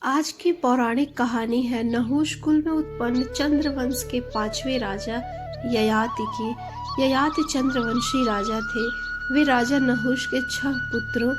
आज की पौराणिक कहानी है नहुष कुल में उत्पन्न चंद्रवंश के 5वें राजा ययाति की। ययाति चंद्रवंशी राजा थे। वे राजा नहुष के 6 पुत्रों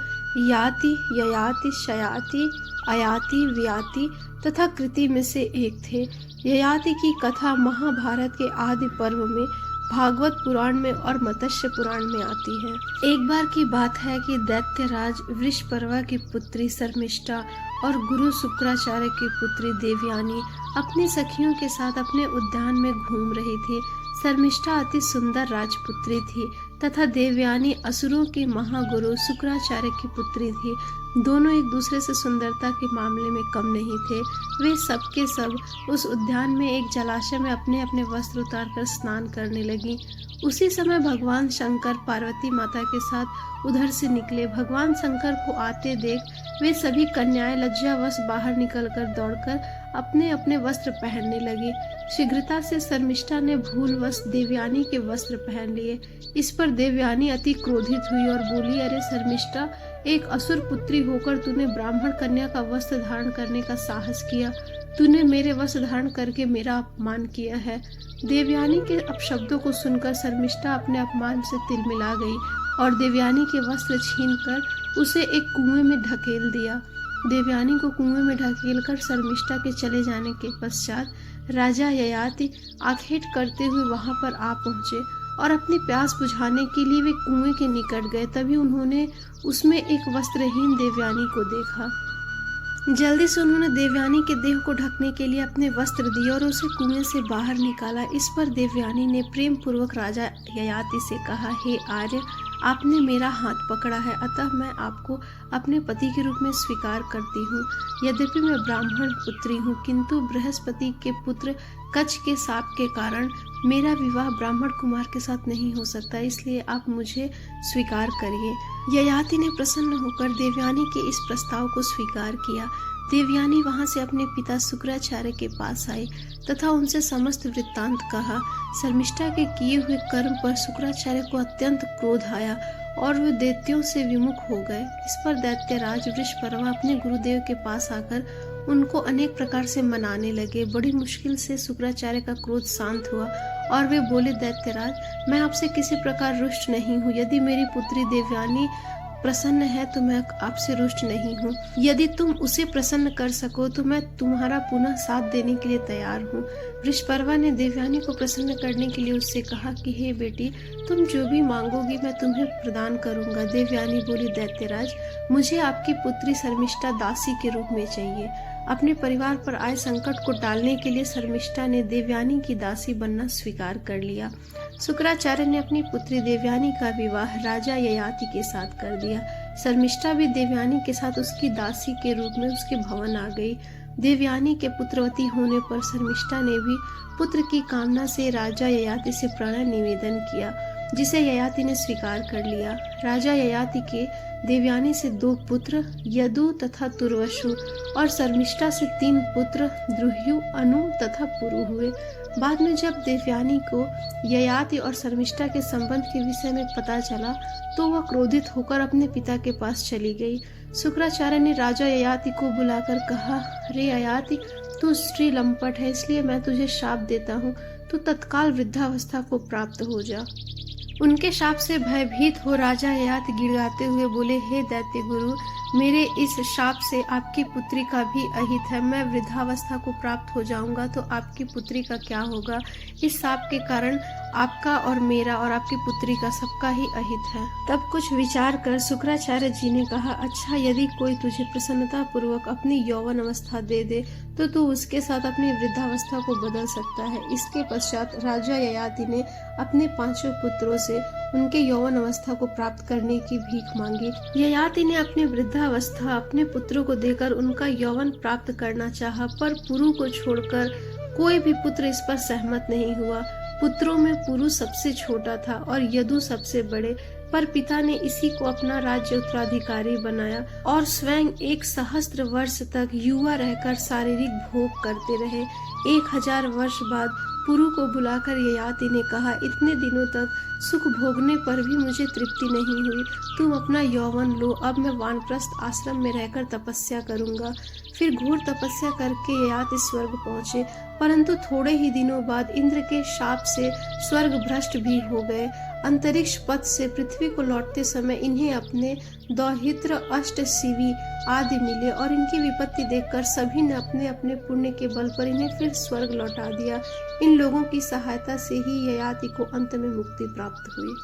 याति, ययाति, शयाति, अयाति, व्याति तथा कृति में से एक थे। ययाति की कथा महाभारत के आदि पर्व में, भागवत पुराण में और मत्स्य पुराण में आती है। एक बार की बात है कि दैत्यराज वृषपर्वा की पुत्री शर्मिष्ठा और गुरु शुक्राचार्य की पुत्री देवयानी अपनी सखियों के साथ अपने उद्यान में घूम रही थी। शर्मिष्ठा अति सुंदर राजपुत्री थी तथा देवयानी असुरों के महागुरु शुक्राचार्य की पुत्री थी। दोनों एक दूसरे से सुंदरता के मामले में कम नहीं थे। वे सबके सब उस उद्यान में एक जलाशय में अपने अपने वस्त्र उतारकर स्नान करने लगी। उसी समय भगवान शंकर पार्वती माता के साथ उधर से निकले। भगवान शंकर को आते देख वे सभी कन्याएं लज्जावश बाहर निकलकर दौड़कर अपने अपने वस्त्र पहनने लगी। शीघ्रता से शर्मिष्ठा ने भूलवश देवयानी के वस्त्र पहन लिए। इस पर देवयानी अति क्रोधित हुई और बोली, अरे शर्मिष्ठा, एक असुर पुत्री होकर तूने ब्राह्मण कन्या का वस्त्र धारण करने का साहस किया। तूने मेरे वस्त्र धारण करके मेरा अपमान किया है। देवयानी के अपशब्दों को सुनकर शर्मिष्ठा अपने अपमान से तिलमिला गई और देवयानी के वस्त्र छीनकर उसे एक कुएं में ढकेल दिया। देवयानी को कुएं में ढकेलकर शर्मिष्ठा के चले जाने के पश्चात राजा ययाति आखेट करते हुए वहां पर आ पहुंचे और अपनी प्यास बुझाने के लिए वे कुएं के निकट गए। तभी उन्होंने उसमें एक वस्त्रहीन देवयानी को देखा। जल्दी से उन्होंने देवयानी के देह को ढकने के लिए अपने वस्त्र दिए और उसे कुएं से बाहर निकाला। इस पर देवयानी ने प्रेम पूर्वक राजा ययाति से कहा, हे आर्य, आपने मेरा हाथ पकड़ा है, अतः मैं आपको अपने पति के रूप में स्वीकार करती हूँ। यद्यपि मैं ब्राह्मण पुत्री हूँ, किंतु बृहस्पति के पुत्र कच्छ के साप के कारण मेरा विवाह ब्राह्मण कुमार के साथ नहीं हो सकता, इसलिए आप मुझे स्वीकार करिए। ययाति ने प्रसन्न होकर देवयानी के इस प्रस्ताव को स्वीकार किया। देवयानी वहां से अपने पिता शुक्राचार्य के पास आई तथा उनसे समस्त वृत्तांत कहा। शर्मिष्ठा के किए हुए कर्म पर शुक्राचार्य को अत्यंत क्रोध आया और वे दैत्यों से विमुख हो गए। इस पर दैत्यराज वृषपर्वा अपने गुरुदेव के पास आकर उनको अनेक प्रकार से मनाने लगे। बड़ी मुश्किल से शुक्राचार्य का क्रोध शांत हुआ और वे बोले, दैत्यराज, मैं आपसे किसी प्रकार रुष्ट नहीं हूँ। यदि मेरी पुत्री देवयानी प्रसन्न है तो मैं आपसे रुष्ट नहीं हूँ। यदि तुम उसे प्रसन्न कर सको तो मैं तुम्हारा पुनः साथ देने के लिए तैयार हूँ। वृषपर्वा ने देवयानी को प्रसन्न करने के लिए उससे कहा कि हे बेटी, तुम जो भी मांगोगी मैं तुम्हें प्रदान करूंगा। देवयानी बोली, दैत्यराज, मुझे आपकी पुत्री शर्मिष्ठा दासी के रूप में चाहिए। अपने परिवार पर आए संकट को टालने के लिए शर्मिष्ठा ने देवयानी की दासी बनना स्वीकार कर लिया। शुक्राचार्य ने अपनी पुत्री देवयानी का विवाह राजा ययाति के साथ कर दिया। शर्मिष्ठा भी देवयानी के साथ उसकी दासी के रूप में उसके भवन आ गई। देवयानी के पुत्रवती होने पर शर्मिष्ठा ने भी पुत्र की कामना से राजा ययाति से प्रणय निवेदन किया, जिसे ययाति ने स्वीकार कर लिया। राजा ययाति के देवयानी से 2 पुत्र यदु तथा तुर्वशु और शर्मिष्ठा से 3 पुत्र द्रुह्यु, अनु तथा पुरु हुए। बाद में जब देवयानी को ययाति और शर्मिष्ठा के संबंध के विषय में पता चला तो वह क्रोधित होकर अपने पिता के पास चली गई। शुक्राचार्य ने राजा ययाति को बुलाकर कहा, रे ययाति, तू स्त्री लंपट है, इसलिए मैं तुझे शाप देता हूँ, तू तत्काल वृद्धावस्था को प्राप्त हो जा। उनके शाप से भयभीत हो राजा ययाति गिड़गिड़ाते हुए बोले, हे दैत्य गुरु, मेरे इस शाप से आपकी पुत्री का भी अहित है। मैं वृद्धावस्था को प्राप्त हो जाऊंगा तो आपकी पुत्री का क्या होगा? इस शाप के कारण आपका और मेरा और आपकी पुत्री का सबका ही अहित है। तब कुछ विचार कर शुक्राचार्य जी ने कहा, अच्छा, यदि कोई तुझे प्रसन्नता पूर्वक अपनी यौवन अवस्था दे दे तो तू उसके साथ अपनी वृद्धावस्था को बदल सकता है। इसके पश्चात राजा ययाति ने अपने 5 पुत्रों से उनके यौवन अवस्था को प्राप्त करने की भीख मांगी। ययाति ने अपनी वृद्धावस्था अपने पुत्रों को देकर उनका यौवन प्राप्त करना चाहा, पर पुरु को छोड़कर कोई भी पुत्र इस पर सहमत नहीं हुआ। पुत्रों में पुरु सबसे छोटा था और यदु सबसे बड़े, पर पिता ने इसी को अपना राज्य उत्तराधिकारी बनाया और स्वयं 1 सहस्त्र वर्ष तक युवा रहकर शारीरिक भोग करते रहे। 1000 वर्ष बाद पुरु को बुलाकर ययाति ने कहा, इतने दिनों तक सुख भोगने पर भी मुझे तृप्ति नहीं हुई, तुम अपना यौवन लो, अब मैं वानप्रस्थ आश्रम में रहकर तपस्या करूंगा। फिर घोर तपस्या करके ययाति स्वर्ग पहुंचे, परंतु थोड़े ही दिनों बाद इंद्र के शाप से स्वर्ग भ्रष्ट भी हो गए। अंतरिक्ष पथ से पृथ्वी को लौटते समय इन्हें अपने दौहित्र अष्टशिवी आदि मिले और इनकी विपत्ति देखकर सभी ने अपने अपने पुण्य के बल पर इन्हें फिर स्वर्ग लौटा दिया। इन लोगों की सहायता से ही ययाति को अंत में मुक्ति प्राप्त हुई।